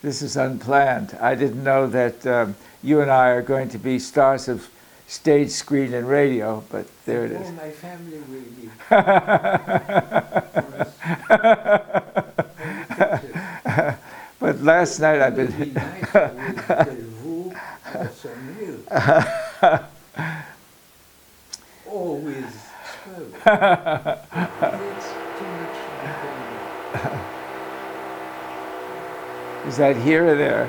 This is unplanned. I didn't know that you and I are going to be stars of stage, screen, and radio, but there it is. All my family will be. But last night I've been... It would be nicer with Delvaux or some milk. Or with sperm. It's too much depending. Is that here or there?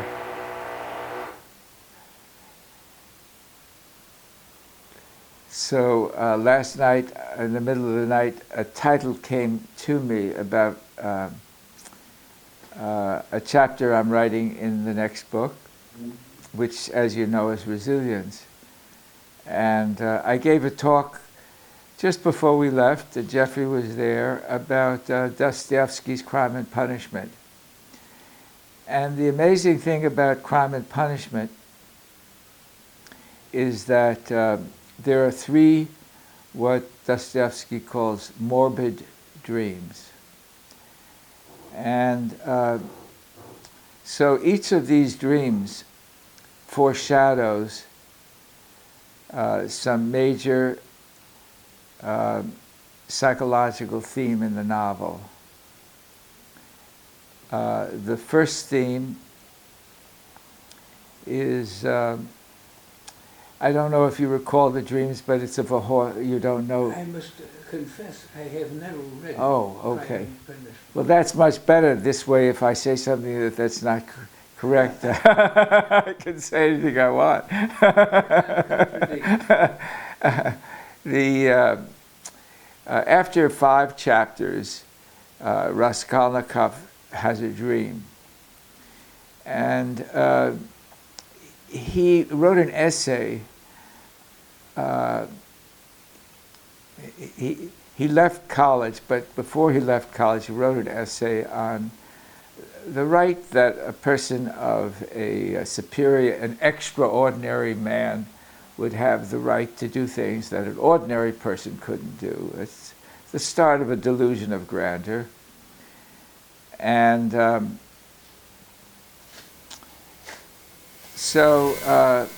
So last night, in the middle of the night, a title came to me about a chapter I'm writing in the next book, which, as you know, is resilience. And I gave a talk just before we left, Jeffrey was there, about Dostoevsky's Crime and Punishment. And the amazing thing about Crime and Punishment is that there are three what Dostoevsky calls morbid dreams. And so each of these dreams foreshadows some major psychological theme in the novel. The first theme is, I don't know if you recall the dreams, but it's of a horse. You don't know. I must confess, I have never read. Oh, okay. Well, that's much better. This way, if I say something that's not correct, I can say anything I want. After 5 chapters, Raskolnikov has a dream. And he wrote an essay. He left college, but before he left college, he wrote an essay on the right that a person of a superior, an extraordinary man, would have the right to do things that an ordinary person couldn't do. It's the start of a delusion of grandeur. And so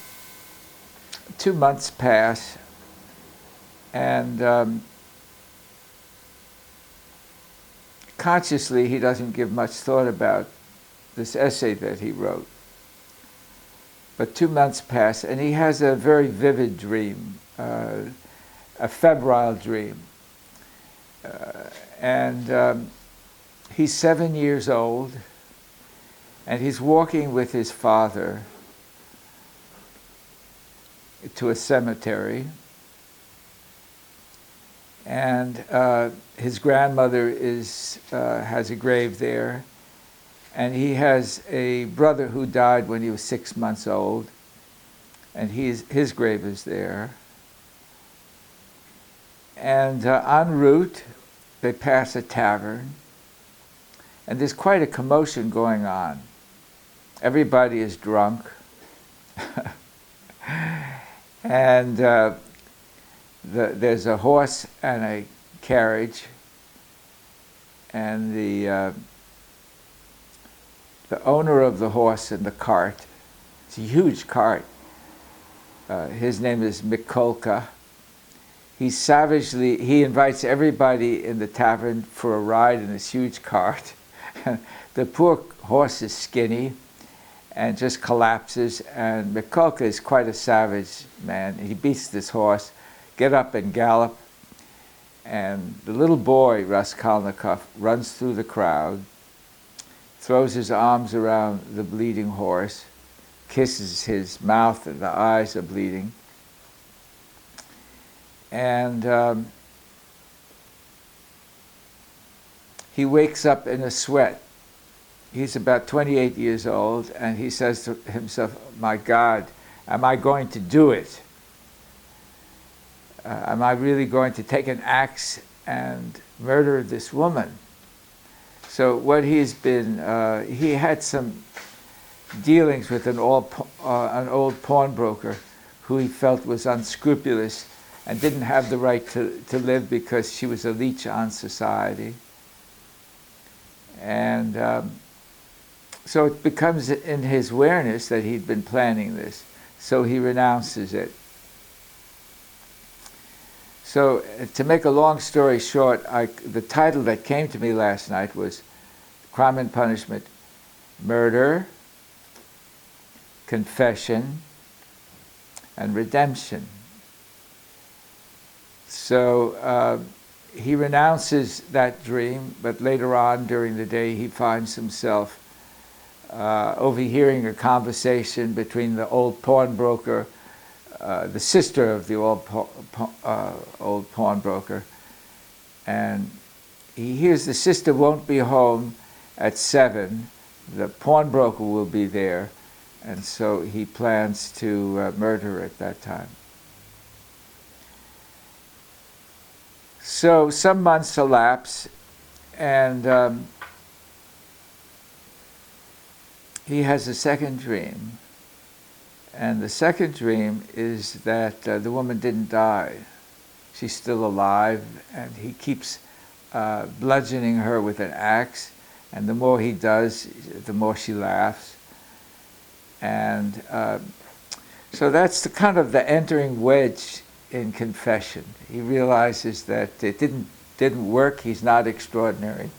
2 months pass, and consciously he doesn't give much thought about this essay that he wrote. But 2 months pass, and he has a very vivid dream, a febrile dream. He's 7 years old, and he's walking with his father to a cemetery, and his grandmother has a grave there, and he has a brother who died when he was 6 months old, and his grave is there. And en route, they pass a tavern, and there's quite a commotion going on. Everybody is drunk. And there's a horse and a carriage, and the owner of the horse and the cart, it's a huge cart, his name is Mikolka. He invites everybody in the tavern for a ride in this huge cart. The poor horse is skinny and just collapses, and Mikolka is quite a savage man. He beats this horse, get up and gallop, and the little boy, Raskolnikov, runs through the crowd, throws his arms around the bleeding horse, kisses his mouth, and the eyes are bleeding. And he wakes up in a sweat. He's about 28 years old, and he says to himself, "My God, am I going to do it? Am I really going to take an axe and murder this woman?" So what he's been, he had some dealings with an old pawnbroker who he felt was unscrupulous and didn't have the right to live because she was a leech on society. And so it becomes in his awareness that he'd been planning this. So he renounces it. So to make a long story short, the title that came to me last night was Crime and Punishment, Murder, Confession, and Redemption. So he renounces that dream, but later on during the day he finds himself overhearing a conversation between the old pawnbroker, the sister of the old pawnbroker, and he hears the sister won't be home at 7. The pawnbroker will be there, and so he plans to murder her at that time. So some months elapse, and he has a second dream. And the second dream is that the woman didn't die. She's still alive, and he keeps bludgeoning her with an axe. And the more he does, the more she laughs. And so that's the kind of the entering wedge in confession. He realizes that it didn't work. He's not extraordinary.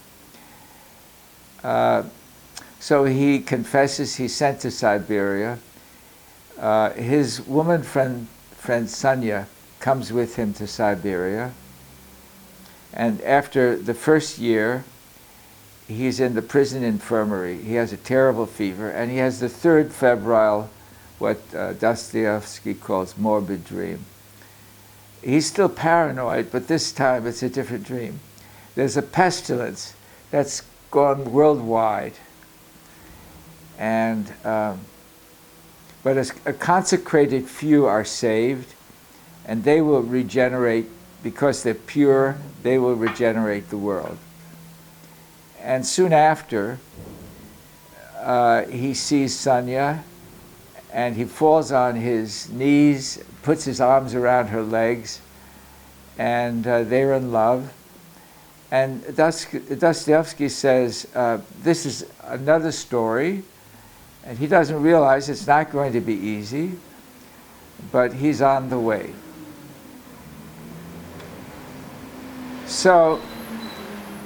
So he confesses. He's sent to Siberia. His woman friend Sonia comes with him to Siberia. And after the first year, he's in the prison infirmary. He has a terrible fever, and he has the third febrile, what Dostoevsky calls morbid dream. He's still paranoid, but this time it's a different dream. There's a pestilence that's gone worldwide. And but a consecrated few are saved, and they will regenerate, because they're pure, they will regenerate the world. And soon after, he sees Sonia, and he falls on his knees, puts his arms around her legs, and they're in love. And Dostoevsky says, this is another story, and he doesn't realize it's not going to be easy, but he's on the way. So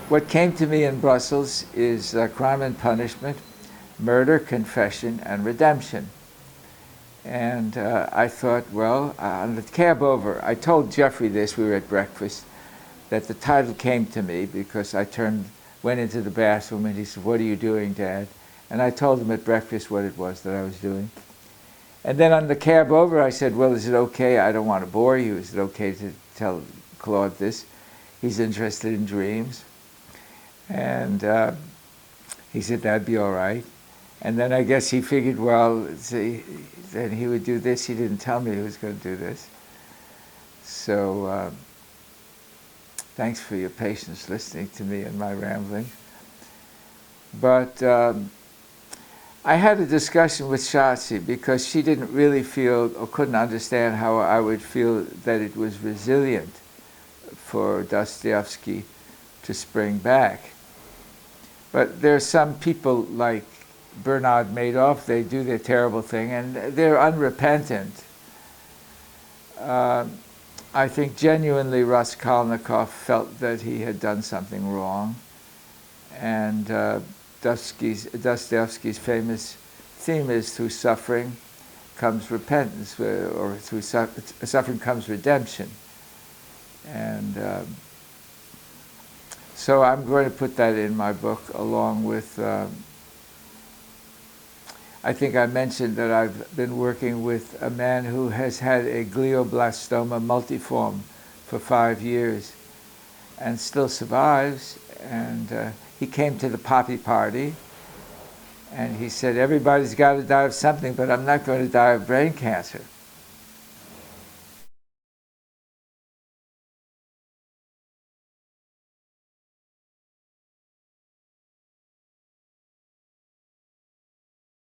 what came to me in Brussels is Crime and Punishment, Murder, Confession, and Redemption. And I thought, well, on the cab over, I told Jeffrey this, we were at breakfast, that the title came to me because I went into the bathroom, and he said, "What are you doing, Dad?" And I told him at breakfast what it was that I was doing. And then on the cab over, I said, well, is it okay? I don't want to bore you. Is it okay to tell Claude this? He's interested in dreams. And he said, that'd be all right. And then I guess he figured, well, see, then he would do this. He didn't tell me he was going to do this. So thanks for your patience listening to me and my rambling. But I had a discussion with Shotzi because she didn't really feel or couldn't understand how I would feel that it was resilient for Dostoevsky to spring back. But there are some people like Bernard Madoff, they do their terrible thing and they're unrepentant. I think genuinely Raskolnikov felt that he had done something wrong, and Dostoevsky's famous theme is through suffering comes repentance, or through suffering comes redemption. And so I'm going to put that in my book along with, I think I mentioned that I've been working with a man who has had a glioblastoma multiforme for 5 years and still survives. And he came to the poppy party and he said, everybody's got to die of something, but I'm not going to die of brain cancer.